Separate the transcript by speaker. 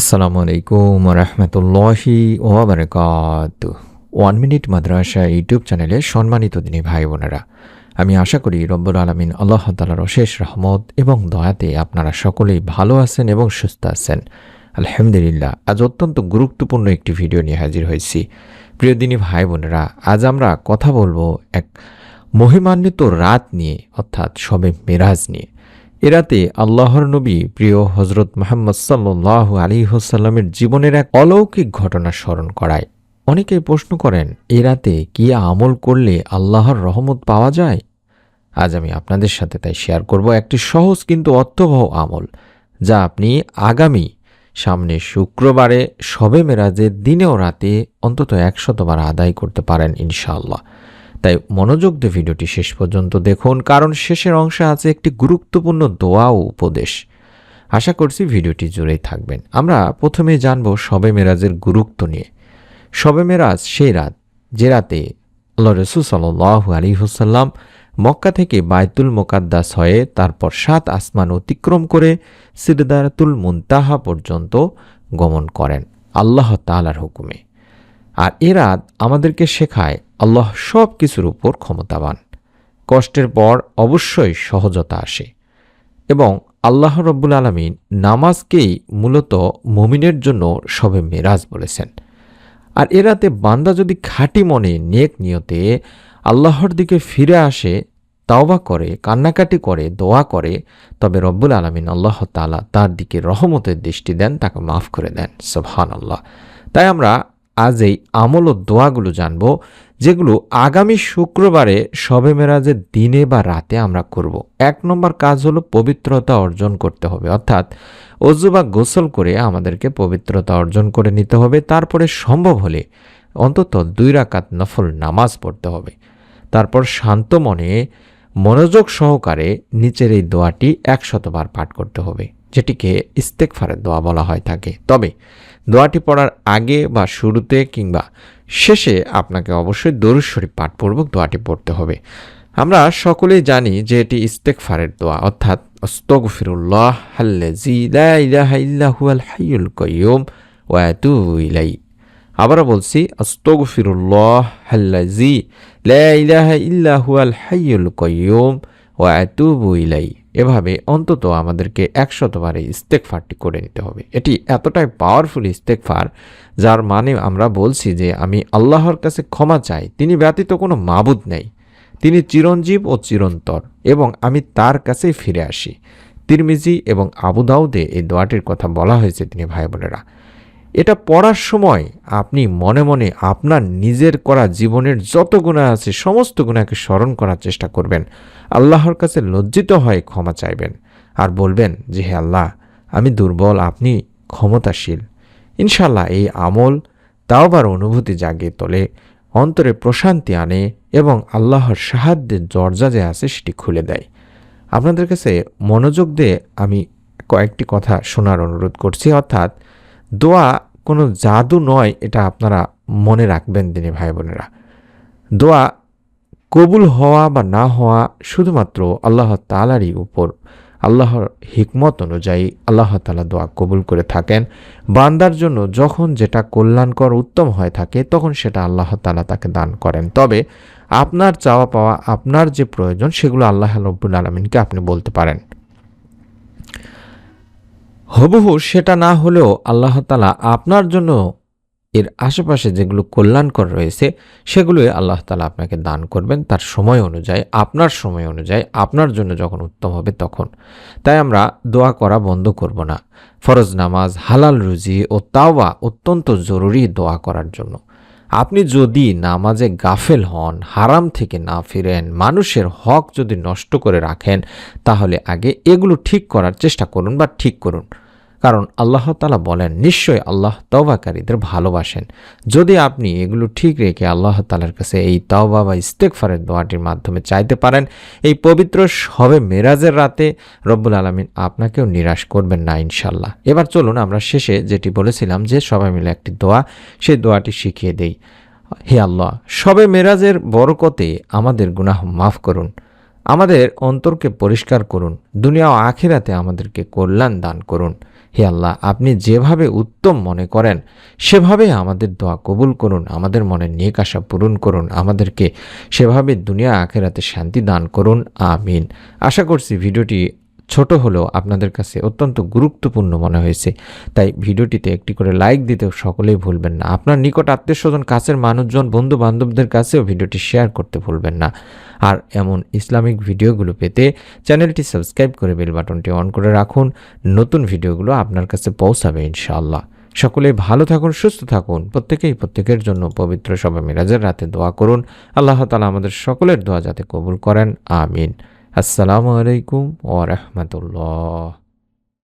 Speaker 1: আসসালামু আলাইকুম রহমতুল্লাহি ওয়াবারাকাতুহ। 1 মিনিট মাদ্রাসা ইউটিউব চ্যানেলে সম্মানিত দিনী ভাই বোনেরা, আমি আশা করি রব্বুল আলামিন আল্লাহ তাআলার অশেষ রহমত এবং দয়াতে আপনারা সকলেই ভালো আছেন এবং সুস্থ আছেন। আলহামদুলিল্লাহ। আজ অত্যন্ত গুরুত্বপূর্ণ একটি ভিডিও নিয়ে হাজির হয়েছি। প্রিয় দিনী ভাই বোনেরা, আজ আমরা কথা বলবো এক মহিমান্বিত রাত নিয়ে, অর্থাৎ শবে মেরাজ নিয়ে। এ রাতে আল্লাহর নবী প্রিয় হজরত মুহাম্মদ সাল্লাল্লাহু আলাইহি ওয়াসাল্লামের জীবনের এক অলৌকিক ঘটনা স্মরণ করায়। অনেকেই প্রশ্ন করেন, এ রাতে কি আমল করলে আল্লাহর রহমত পাওয়া যায়? আজ আমি আপনাদের সাথে তাই শেয়ার করব একটি সহজ কিন্তু অর্থবহ আমল, যা আপনি আগামী সামনে শুক্রবারে শবে মেরাজের দিনে ও রাতে অন্তত 100 বার আদায় করতে পারেন ইনশাআল্লাহ। তাই মনোযোগ দিয়ে ভিডিওটি শেষ পর্যন্ত দেখুন, কারণ শেষের অংশে আছে একটি গুরুত্বপূর্ণ দোয়া ও উপদেশ। আশা করছি ভিডিওটি জুড়েই থাকবেন। আমরা প্রথমে জানব শবে মেরাজের গুরুত্ব নিয়ে। শবে মেরাজ সেই রাত যে রাতে আল্লাহ রাসূল সাল্লাল্লাহু আলাইহি ওয়াসাল্লাম মক্কা থেকে বাইতুল মুকাদ্দাস হয়ে তারপর 7 আসমান অতিক্রম করে সিদরাতুল মুনতাহা পর্যন্ত গমন করেন আল্লাহ তাআলার হুকুমে। আর এ রাত আমাদেরকে শেখায় আল্লাহ সব কিছুর উপর ক্ষমতাবান। কষ্টের পর অবশ্যই সহজতা আসে এবং আল্লাহ রব্বুল আলামিন নামাজকেই মূলত মুমিনের জন্য শবে মেরাজ বলেছেন। আর এ রাতে বান্দা যদি খাঁটি মনে নেক নিয়তে আল্লাহর দিকে ফিরে আসে, তাওবা করে, কান্নাকাটি করে, দোয়া করে, তবে রব্বুল আলামিন আল্লাহ তাআলা তার দিকে রহমতের দৃষ্টি দেন, তাকে মাফ করে দেন। সুবহানাল্লাহ। তাই আমরা আজ এই আমল ও দোয়াগুলো জানব, যেগুলো আগামী শুক্রবারে শবে মেরাজের দিনে বা রাতে আমরা করব। 1 নম্বর কাজ হলো পবিত্রতা অর্জন করতে হবে, অর্থাৎ ওযু বা গোসল করে আমাদেরকে পবিত্রতা অর্জন করে নিতে হবে। তারপরে সম্ভব হলে অন্তত 2 রাকাত নফল নামাজ পড়তে হবে। তারপর শান্ত মনে মনোযোগ সহকারে নিচের এই দোয়াটি 100 বার পাঠ করতে হবে, যেটিকে ইস্তেগফারের দোয়া বলা হয় থাকে। তবে দোয়াটি পড়ার আগে বা শুরুতে কিংবা শেষে আপনাকে অবশ্যই দরুদ শরীফ পাঠপূর্বক দোয়াটি পড়তে হবে। আমরা সকলেই জানি যে এটি ইস্তেগফারের দোয়া, অর্থাৎ আস্তাগফিরুল্লাহ আল্লাযী লা ইলাহা ইল্লা হুয়াল হাইয়ুল কাইয়্যুম ওয়া আতুবু ইলাইহি। আবারও বলছি, আস্তাগফিরুল্লাহ আল্লাযী লা ইলাহা ইল্লা হুয়াল হাইয়ুল কাইয়্যুম ওয়া আতুবু ইলাইহি। এভাবে অন্তত আমাদেরকে 100 বারে ইস্তেগফারটি করে নিতে হবে। এটি এতটাই পাওয়ারফুল ইস্তেগফার, যার মানে আমরা বলছি যে আমি আল্লাহর কাছে ক্ষমা চাই, তিনি ব্যতীত কোনো মাবুদ নেই, তিনি চিরঞ্জীব ও চিরন্তর, এবং আমি তার কাছেই ফিরে আসি। তিরমিজি এবং আবু দাউদে এই দোয়াটির কথা বলা হয়েছে। তিনি ভাই বোনেরা, এটা পড়ার সময় আপনি মনে মনে আপনার নিজের করা জীবনের যত গুনাহ আছে সমস্ত গুনাহকে স্মরণ করার চেষ্টা করবেন। আল্লাহর কাছে লজ্জিত হয়ে ক্ষমা চাইবেন আর বলবেন যে, হে আল্লাহ, আমি দুর্বল, আপনি ক্ষমতাশীল। ইনশাআল্লাহ এই আমল তাওবার অনুভূতি জাগিয়ে তোলে, অন্তরে প্রশান্তি আনে এবং আল্লাহর সাহায্যের দরজা যে আছে সেটি খুলে দেয়। আপনাদের কাছে মনোযোগ দিয়ে আমি কয়েকটি কথা শোনার অনুরোধ করছি। অর্থাৎ দোয়া কোনো জাদু নয়, এটা আপনারা মনে রাখবেন দিনী ভাই বোনেরা। দোয়া কবুল হওয়া বা না হওয়া শুধুমাত্র আল্লাহ তাআলারই উপর। আল্লাহর হিকমত অনুযায়ী আল্লাহ তাআলা দোয়া কবুল করে থাকেন। বান্দার জন্য যখন যেটা কল্যাণকর উত্তম হয়ে থাকে, তখন সেটা আল্লাহ তাআলা তাকে দান করেন। তবে আপনার চাওয়া পাওয়া, আপনার যে প্রয়োজন, সেগুলো আল্লাহ রাব্বুল আলামিনকে আপনি বলতে পারেন। হুবহু সেটা না হলেও আল্লাহ তাআলা আপনার জন্য এর আশেপাশে যেগুলো কল্যাণকর রয়েছে সেগুলোই আল্লাহ তাআলা আপনাকে দান করবেন তার সময় অনুযায়ী, আপনার সময় অনুযায়ী, আপনার জন্য যখন উত্তম হবে তখন। তাই আমরা দোয়া করা বন্ধ করব না। ফরজ নামাজ, হালাল রুজি ও তাওবা অত্যন্ত জরুরি দোয়া করার জন্য। আপনি যদি নামাজে গাফেল হন, হারাম থেকে না ফিরেন, মানুষের হক যদি নষ্ট করে রাখেন, তাহলে আগে এগুলো ঠিক করার চেষ্টা করুন বা ঠিক করুন। কারণ আল্লাহ তাআলা বলেন, নিশ্চয়ই আল্লাহ তওবাকারীদের ভালোবাসেন। যদি আপনি এগুলো ঠিক রেখে আল্লাহ তাআলার কাছে এই তাওবা বা ইস্তেগফারের দোয়াটির মাধ্যমে চাইতে পারেন, এই পবিত্র শবে মেরাজের রাতে রব্বুল আলামিন আপনাকেও নিরাশ করবেন না ইনশাআল্লাহ। এবার চলুন আমরা শেষে যেটি বলেছিলাম যে সবাই মিলে একটি দোয়া, সেই দোয়াটি শিখিয়ে দেই। হে আল্লাহ, শবে মেরাজের বরকতে আমাদের গুনাহ মাফ করুন, আমাদের অন্তরকে পরিষ্কার করুন, দুনিয়া ও আখিরাতে আমাদেরকে কল্যাণ দান করুন। হে আল্লাহ, আপনি যেভাবে উত্তম মনে করেন সেভাবে আমাদের দোয়া কবুল করুন, আমাদের মনের নেক আশা পূরণ করুন, আমাদেরকে সেভাবে দুনিয়া আখেরাতে শান্তি দান করুন। আমিন। আশা করছি ভিডিওটি ছোট হলেও আপনাদের কাছে অত্যন্ত গুরুত্বপূর্ণ মনে হয়েছে, তাই ভিডিওটিতে একটি করে লাইক দিতেও সকলেই ভুলবেন না। আপনার নিকট আত্মীয়স্বজন, কাছের মানুষজন, বন্ধু বান্ধবদের কাছেও ভিডিওটি শেয়ার করতে ভুলবেন না। আর এমন ইসলামিক ভিডিওগুলো পেতে চ্যানেলটি সাবস্ক্রাইব করে বেল বাটনটি অন করে রাখুন। নতুন ভিডিওগুলো আপনার কাছে পৌঁছাবে ইনশাআল্লাহ। সকলেই ভালো থাকুন, সুস্থ থাকুন। প্রত্যেকেই প্রত্যেকের জন্য পবিত্র শবে মিরাজের রাতে দোয়া করুন। আল্লাহ তাআলা আমাদের সকলের দোয়া যাতে কবুল করেন। আমিন। আসসালামু আলাইকুম ওয়া রাহমাতুল্লাহ।